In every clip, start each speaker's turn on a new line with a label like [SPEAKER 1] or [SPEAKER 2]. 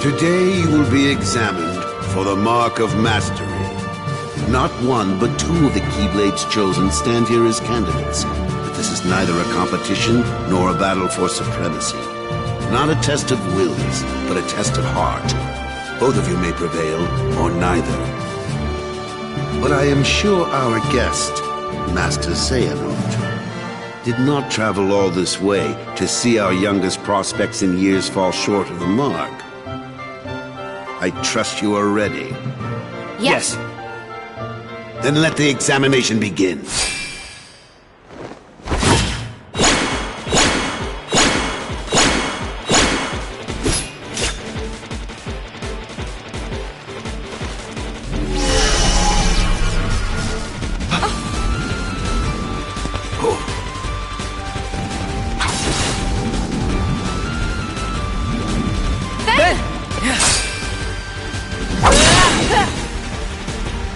[SPEAKER 1] Today you will be examined for the Mark of Mastery. Not one, but two of the Keyblades chosen stand here as candidates. But this is neither a competition nor a battle for supremacy. Not a test of wills, but a test of heart. Both of you may prevail, or neither. But I am sure our guest, Master Xehanort, did not travel all this way to see our youngest prospects in years fall short of the mark. I trust you are ready.
[SPEAKER 2] Yes.
[SPEAKER 1] Then let the examination begin.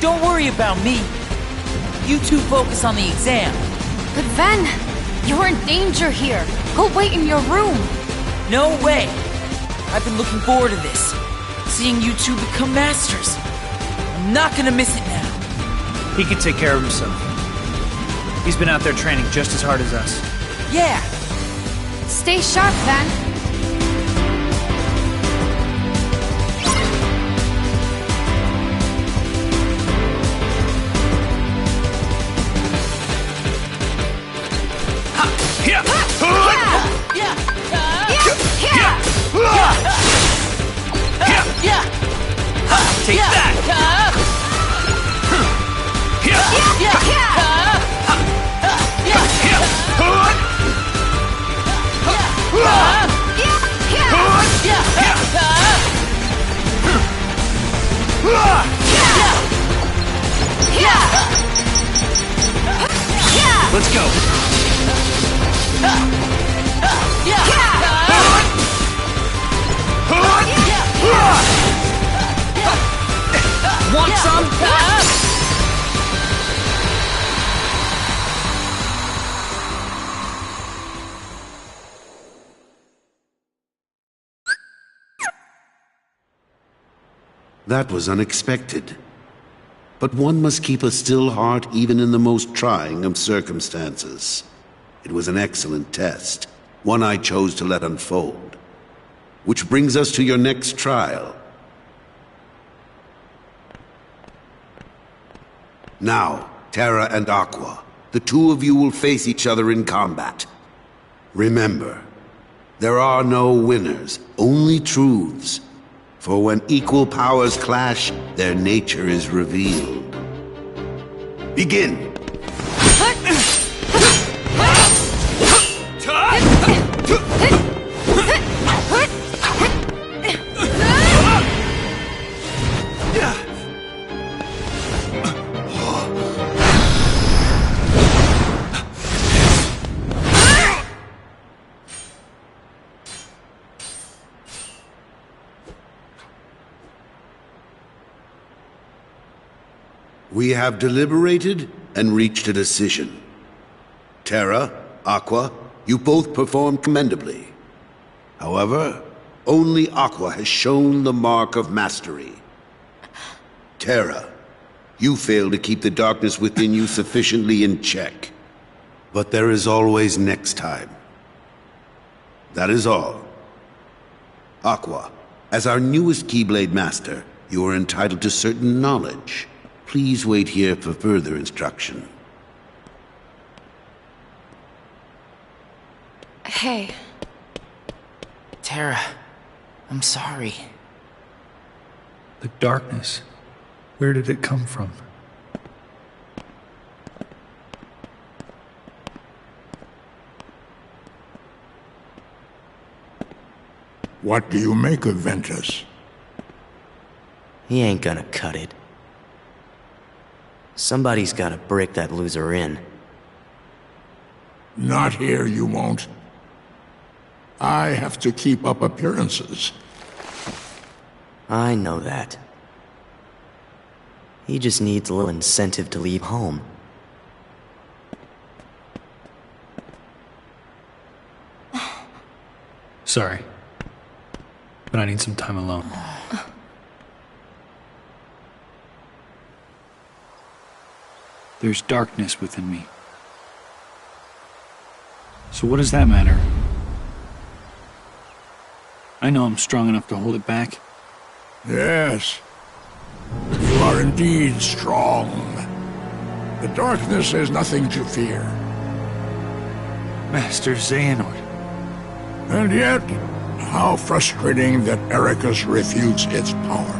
[SPEAKER 2] Don't worry about me. You two focus on the exam.
[SPEAKER 3] But Ven, you're in danger here. Go wait in your room.
[SPEAKER 2] No way. I've been looking forward to this. Seeing you two become masters. I'm not gonna miss it now.
[SPEAKER 4] He can take care of himself. He's been out there training just as hard as us.
[SPEAKER 2] Yeah.
[SPEAKER 3] Stay sharp, Ven.
[SPEAKER 4] Take that! Let's go! Want some?
[SPEAKER 1] That was unexpected. But one must keep a still heart even in the most trying of circumstances. It was an excellent test, one I chose to let unfold. Which brings us to your next trial. Now, Terra and Aqua, the two of you will face each other in combat. Remember, there are no winners, only truths. For when equal powers clash, their nature is revealed. Begin! We have deliberated and reached a decision. Terra, Aqua, you both performed commendably. However, only Aqua has shown the mark of mastery. Terra, you failed to keep the darkness within you sufficiently in check. But there is always next time. That is all. Aqua, as our newest Keyblade Master, you are entitled to certain knowledge. Please wait here for further instruction.
[SPEAKER 3] Hey.
[SPEAKER 2] Terra, I'm sorry.
[SPEAKER 5] The darkness. Where did it come from?
[SPEAKER 6] What do you make of Ventus?
[SPEAKER 7] He ain't gonna cut it. Somebody's gotta break that loser in.
[SPEAKER 6] Not here, you won't. I have to keep up appearances.
[SPEAKER 7] I know that. He just needs a little incentive to leave home.
[SPEAKER 5] Sorry. But I need some time alone. There's darkness within me. So what does that matter? I know I'm strong enough to hold it back.
[SPEAKER 6] Yes. You are indeed strong. The darkness is nothing to fear.
[SPEAKER 5] Master Xehanort.
[SPEAKER 6] And yet, how frustrating that Ericus refutes its power.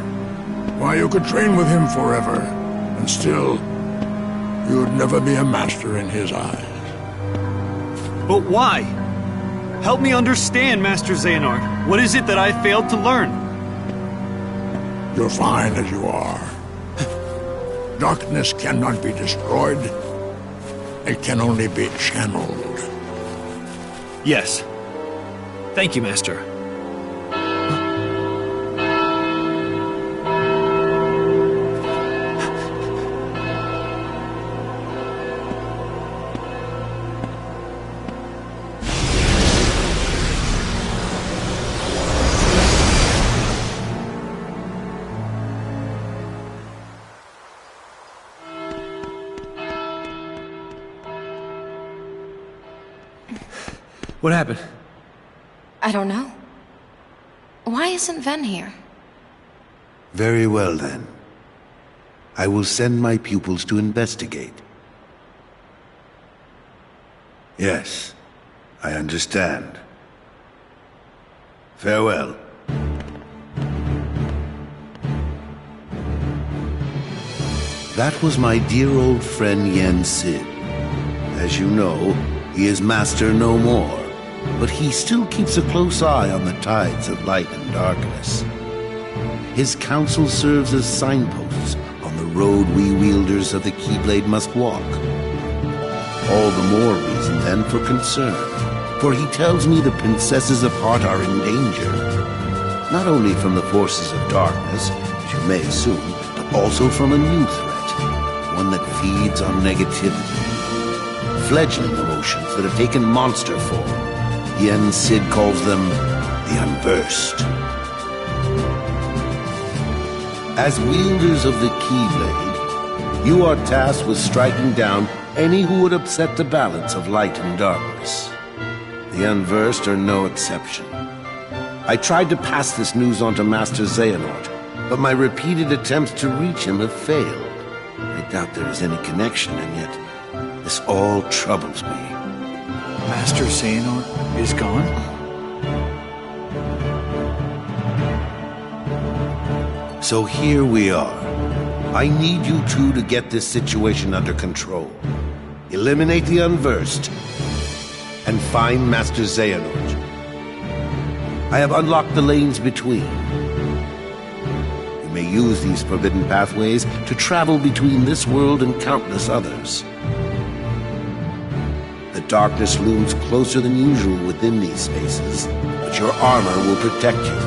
[SPEAKER 6] Why, you could train with him forever, and still, you'd never be a master in his eyes.
[SPEAKER 8] But why? Help me understand, Master Xehanort. What is it that I failed to learn?
[SPEAKER 6] You're fine as you are. Darkness cannot be destroyed. It can only be channeled.
[SPEAKER 8] Yes. Thank you, Master.
[SPEAKER 5] What happened?
[SPEAKER 3] I don't know. Why isn't Ven here?
[SPEAKER 1] Very well, then. I will send my pupils to investigate. Yes, I understand. Farewell. That was my dear old friend Yen Sid. As you know, he is master no more, but he still keeps a close eye on the tides of light and darkness. His counsel serves as signposts on the road we wielders of the Keyblade must walk. All the more reason then for concern, for he tells me the princesses apart are in danger, not only from the forces of darkness, as you may assume, but also from a new threat, one that feeds on negativity. Fledgling emotions that have taken monster form. Yen Sid calls them the Unversed. As wielders of the Keyblade, you are tasked with striking down any who would upset the balance of light and darkness. The Unversed are no exception. I tried to pass this news on to Master Xehanort, but my repeated attempts to reach him have failed. I doubt there is any connection, and yet this all troubles me.
[SPEAKER 5] Master Xehanort is gone?
[SPEAKER 1] So here we are. I need you two to get this situation under control. Eliminate the Unversed, and find Master Xehanort. I have unlocked the lanes between. You may use these forbidden pathways to travel between this world and countless others. The darkness looms closer than usual within these spaces, but your armor will protect you.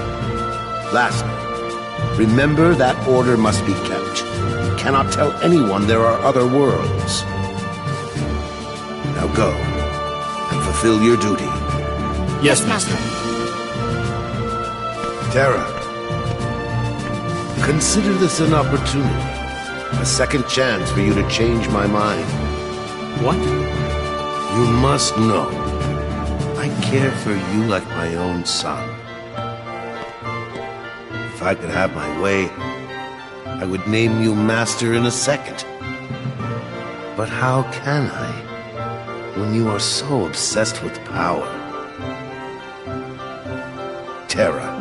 [SPEAKER 1] Lastly, remember that order must be kept. You cannot tell anyone there are other worlds. Now go, and fulfill your duty.
[SPEAKER 8] Yes, Master.
[SPEAKER 1] Terra, consider this an opportunity. A second chance for you to change my mind.
[SPEAKER 8] What?
[SPEAKER 1] You must know, I care for you like my own son. If I could have my way, I would name you Master in a second. But how can I, when you are so obsessed with power? Terra,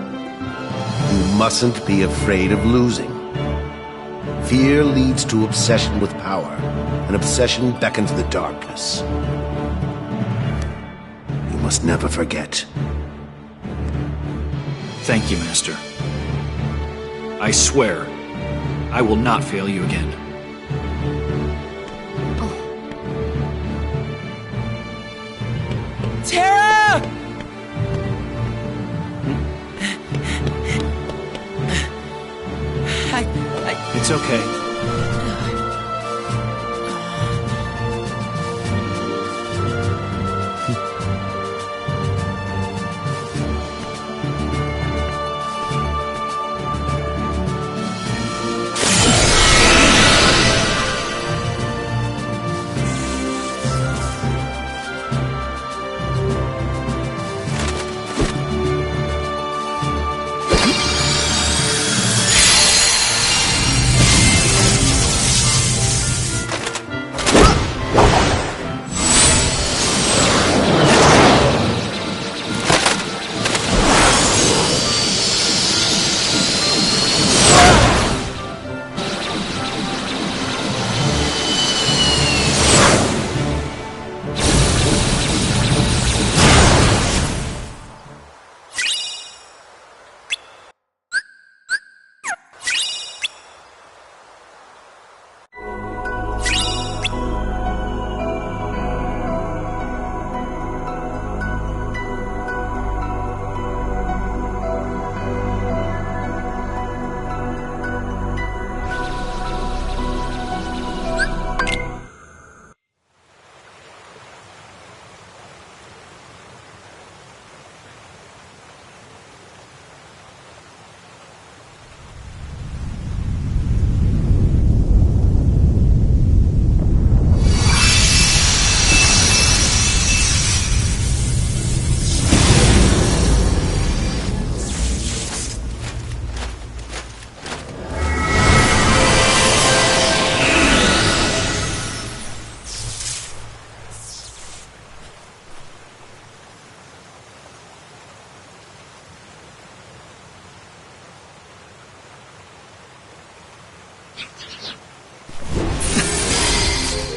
[SPEAKER 1] you mustn't be afraid of losing. Fear leads to obsession with power, and obsession beckons the darkness. You must never forget.
[SPEAKER 8] Thank you, Master. I swear, I will not fail you again.
[SPEAKER 2] Terra!
[SPEAKER 4] It's okay.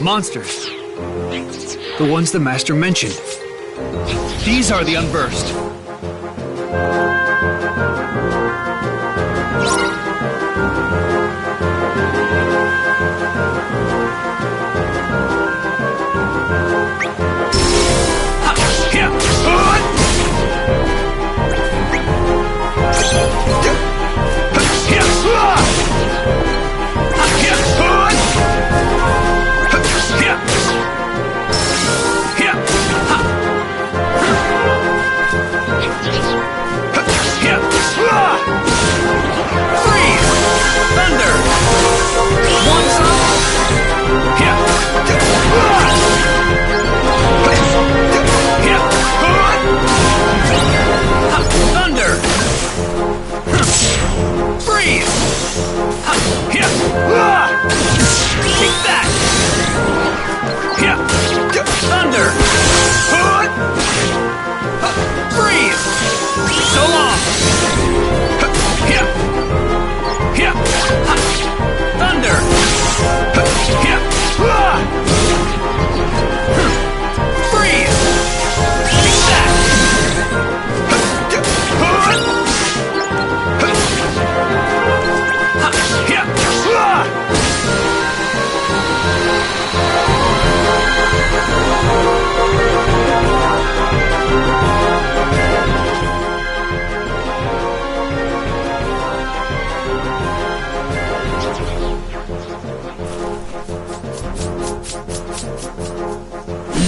[SPEAKER 4] Monsters. The ones the Master mentioned. These are the Unversed.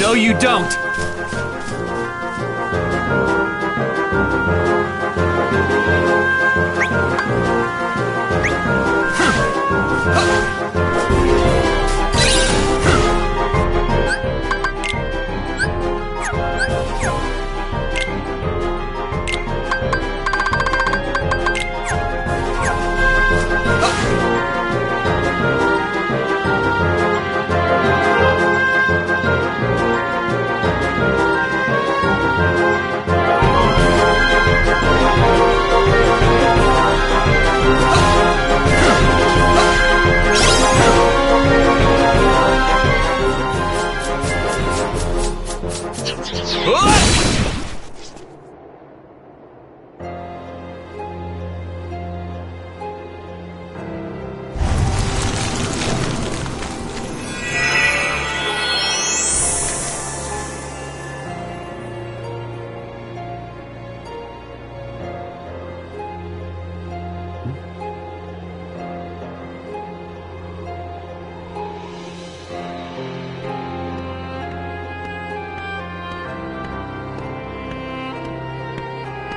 [SPEAKER 4] No, you don't!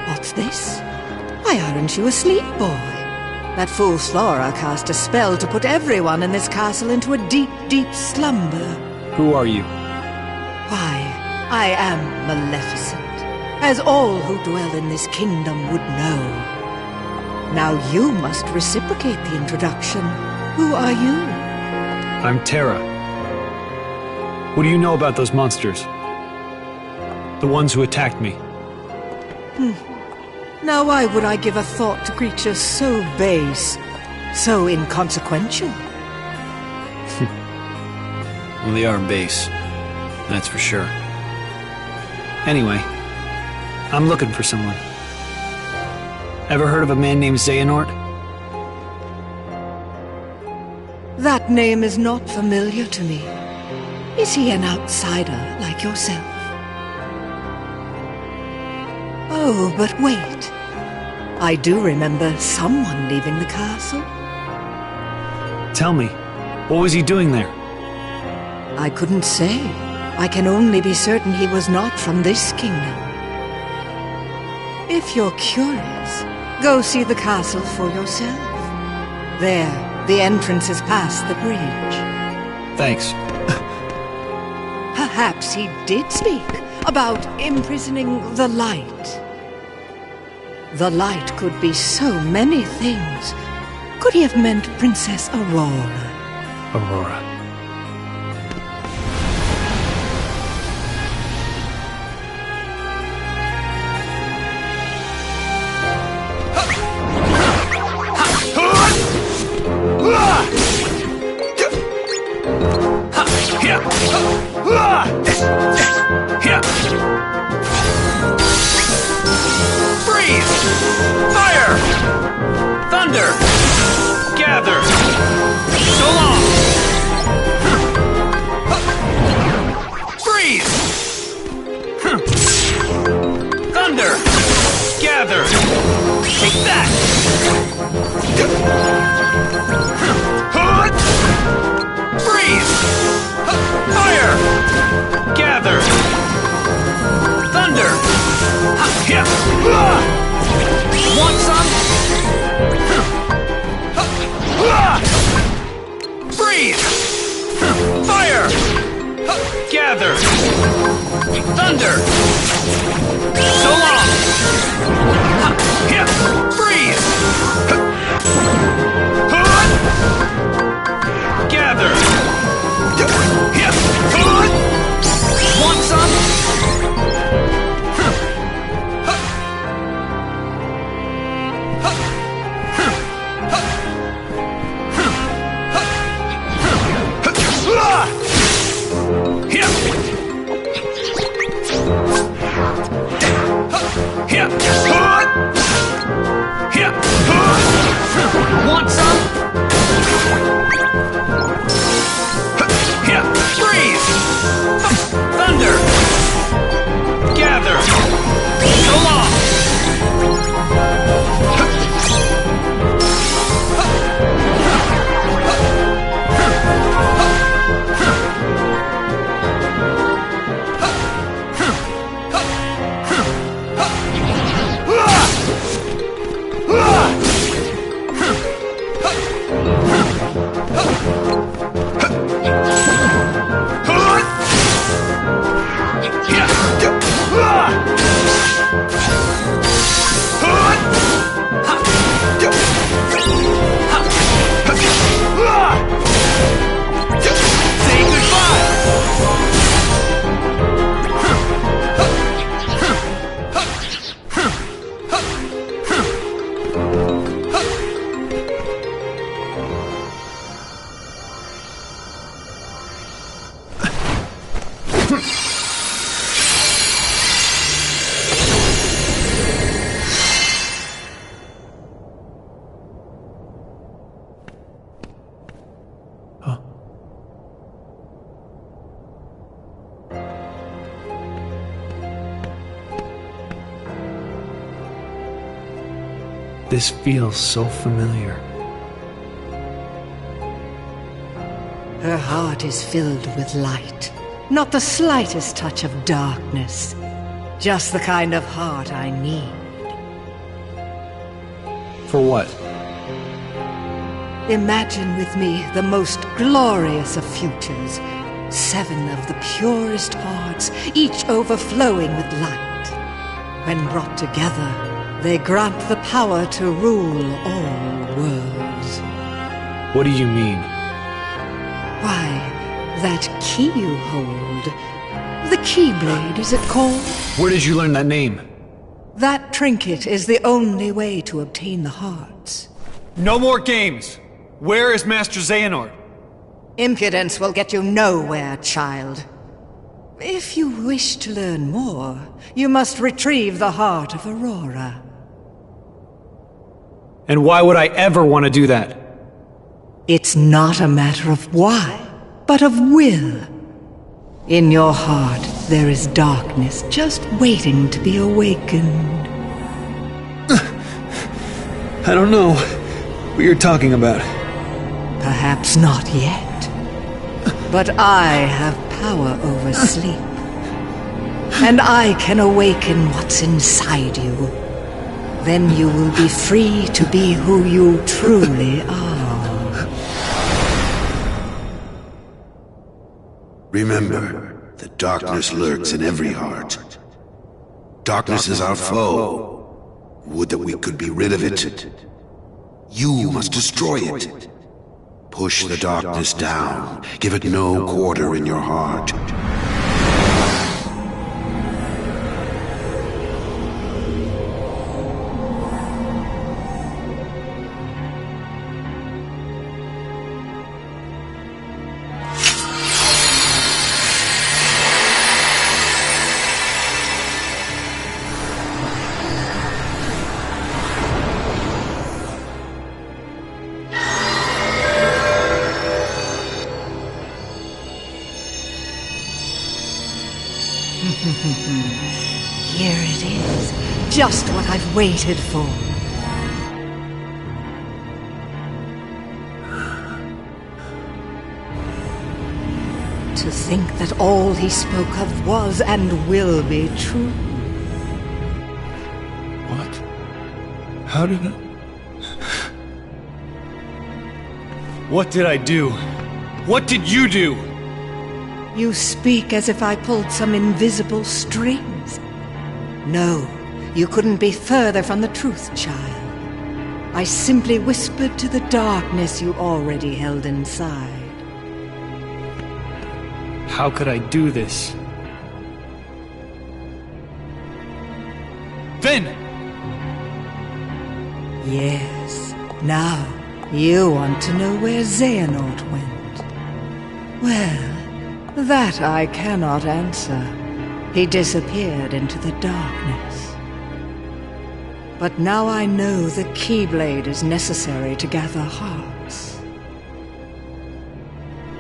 [SPEAKER 9] What's this? Why aren't you asleep, boy? That fool Slora cast a spell to put everyone in this castle into a deep, deep slumber.
[SPEAKER 4] Who are you?
[SPEAKER 9] Why, I am Maleficent, as all who dwell in this kingdom would know. Now you must reciprocate the introduction. Who are you?
[SPEAKER 4] I'm Terra. What do you know about those monsters? The ones who attacked me.
[SPEAKER 9] Now why would I give a thought to creatures so base, so inconsequential?
[SPEAKER 4] Well, they are base. That's for sure. Anyway, I'm looking for someone. Ever heard of a man named Xehanort?
[SPEAKER 9] That name is not familiar to me. Is he an outsider like yourself? Oh, but wait. I do remember someone leaving the castle.
[SPEAKER 4] Tell me, what was he doing there?
[SPEAKER 9] I couldn't say. I can only be certain he was not from this kingdom. If you're curious, go see the castle for yourself. There, the entrance is past the bridge.
[SPEAKER 4] Thanks.
[SPEAKER 9] Perhaps he did speak about imprisoning the light. The light could be so many things. Could he have meant Princess Aurora?
[SPEAKER 4] Aurora.
[SPEAKER 8] Freeze! Fire! Thunder! Gather! So long! Freeze! Thunder! Gather! Take that! Freeze! Fire! Gather! Thunder! Want some? Freeze! Fire! Gather! Thunder! So long! Freeze! Gather! Want some? Want some? Freeze! Thunder! Gather! So long! Say goodbye!
[SPEAKER 4] This feels so familiar.
[SPEAKER 9] Her heart is filled with light. Not the slightest touch of darkness. Just the kind of heart I need.
[SPEAKER 4] For what?
[SPEAKER 9] Imagine with me the most glorious of futures. 7 of the purest hearts, each overflowing with light. When brought together, they grant the power to rule all worlds.
[SPEAKER 4] What do you mean?
[SPEAKER 9] Why, that key you hold. The Keyblade, is it called?
[SPEAKER 4] Where did you learn that name?
[SPEAKER 9] That trinket is the only way to obtain the hearts.
[SPEAKER 8] No more games! Where is Master Xehanort?
[SPEAKER 9] Impudence will get you nowhere, child. If you wish to learn more, you must retrieve the heart of Aurora.
[SPEAKER 4] And why would I ever want to do that?
[SPEAKER 9] It's not a matter of why, but of will. In your heart, there is darkness just waiting to be awakened.
[SPEAKER 4] I don't know what you're talking about.
[SPEAKER 9] Perhaps not yet. But I have power over sleep. And I can awaken what's inside you. Then you will be free to be who you truly are.
[SPEAKER 1] Remember, the darkness lurks in every heart. Darkness is our foe. Would that we could be rid of it. You must destroy it. Push the darkness down. Give it no quarter in your heart.
[SPEAKER 9] Here it is. Just what I've waited for. To think that all he spoke of was and will be true.
[SPEAKER 5] What? How did I...
[SPEAKER 8] What did I do? What did you do?
[SPEAKER 9] You speak as if I pulled some invisible strings. No, you couldn't be further from the truth, child. I simply whispered to the darkness you already held inside.
[SPEAKER 4] How could I do this?
[SPEAKER 8] Then!
[SPEAKER 9] Yes, now you want to know where Xehanort went. Well, that I cannot answer. He disappeared into the darkness. But now I know the Keyblade is necessary to gather hearts.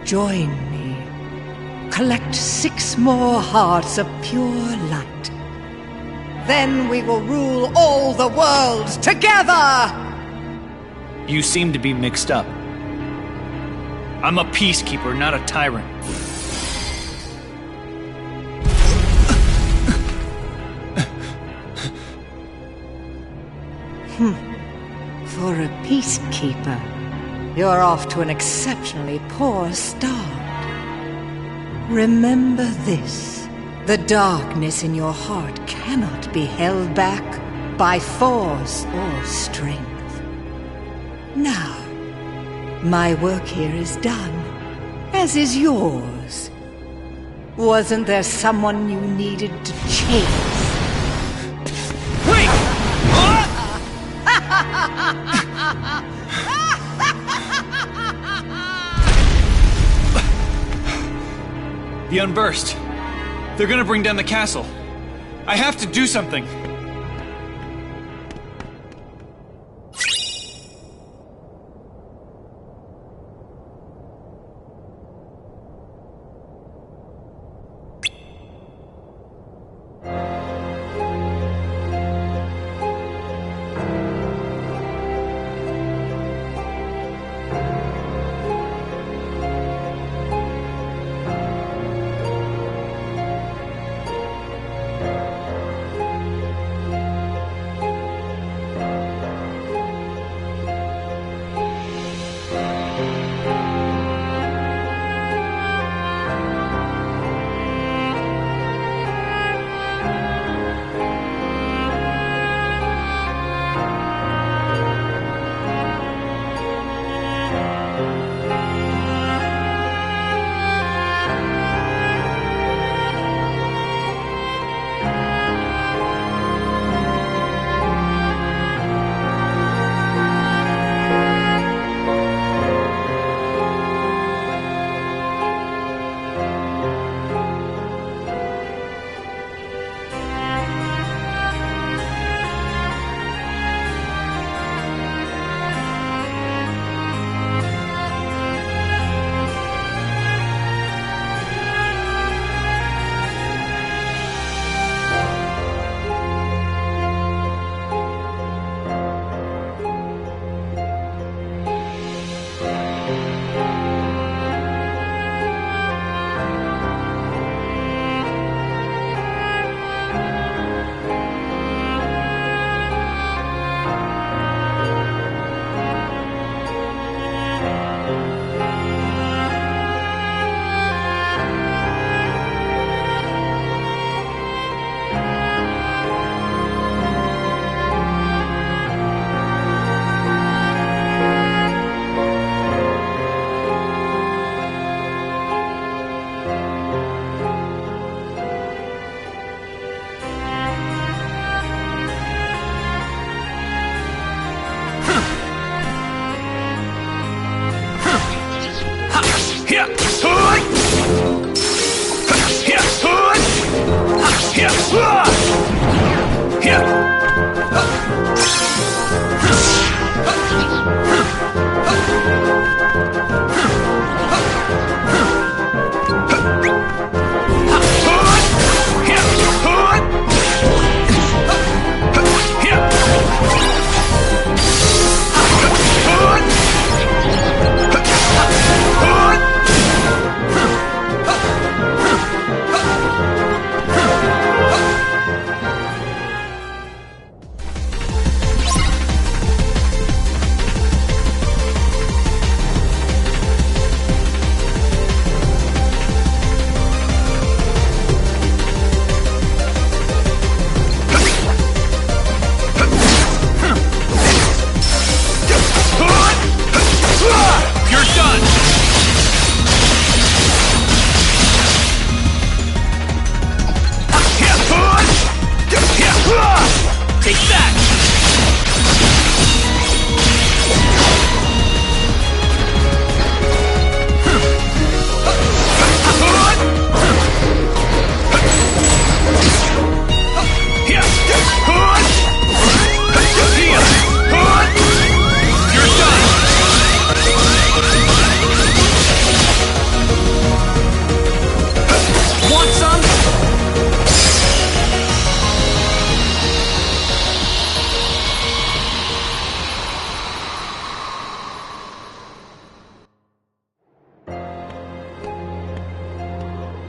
[SPEAKER 9] Join me. Collect 6 more hearts of pure light. Then we will rule all the worlds together!
[SPEAKER 4] You seem to be mixed up. I'm a peacekeeper, not a tyrant.
[SPEAKER 9] For a peacekeeper, you're off to an exceptionally poor start. Remember this. The darkness in your heart cannot be held back by force or strength. Now, my work here is done, as is yours. Wasn't there someone you needed to chase?
[SPEAKER 8] Wait! The Unburst. They're gonna bring down the castle. I have to do something.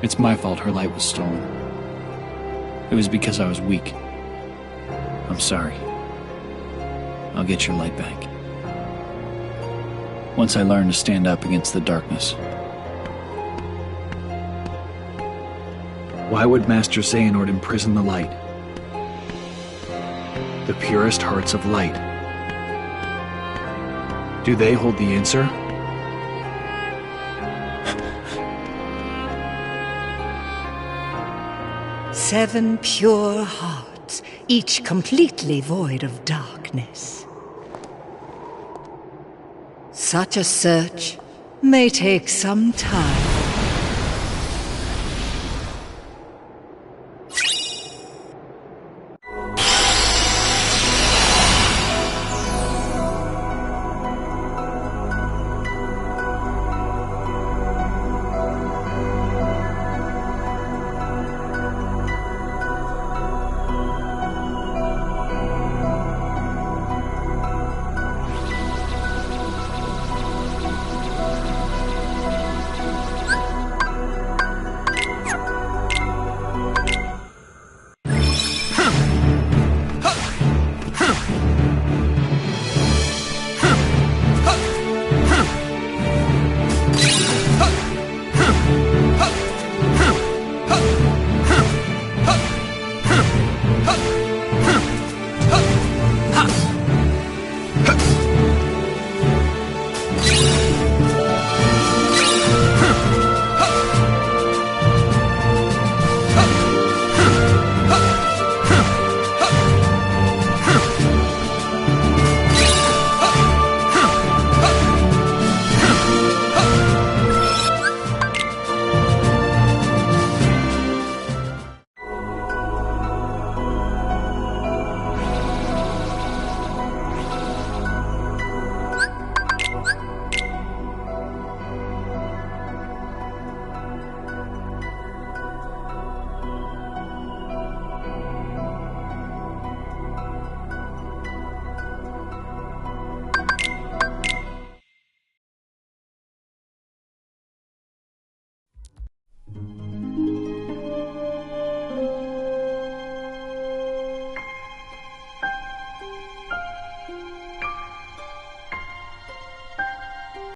[SPEAKER 4] It's my fault her light was stolen. It was because I was weak. I'm sorry. I'll get your light back. Once I learn to stand up against the darkness. Why would Master Xehanort imprison the light? The purest hearts of light. Do they hold the answer?
[SPEAKER 9] Seven pure hearts, each completely void of darkness. Such a search may take some time.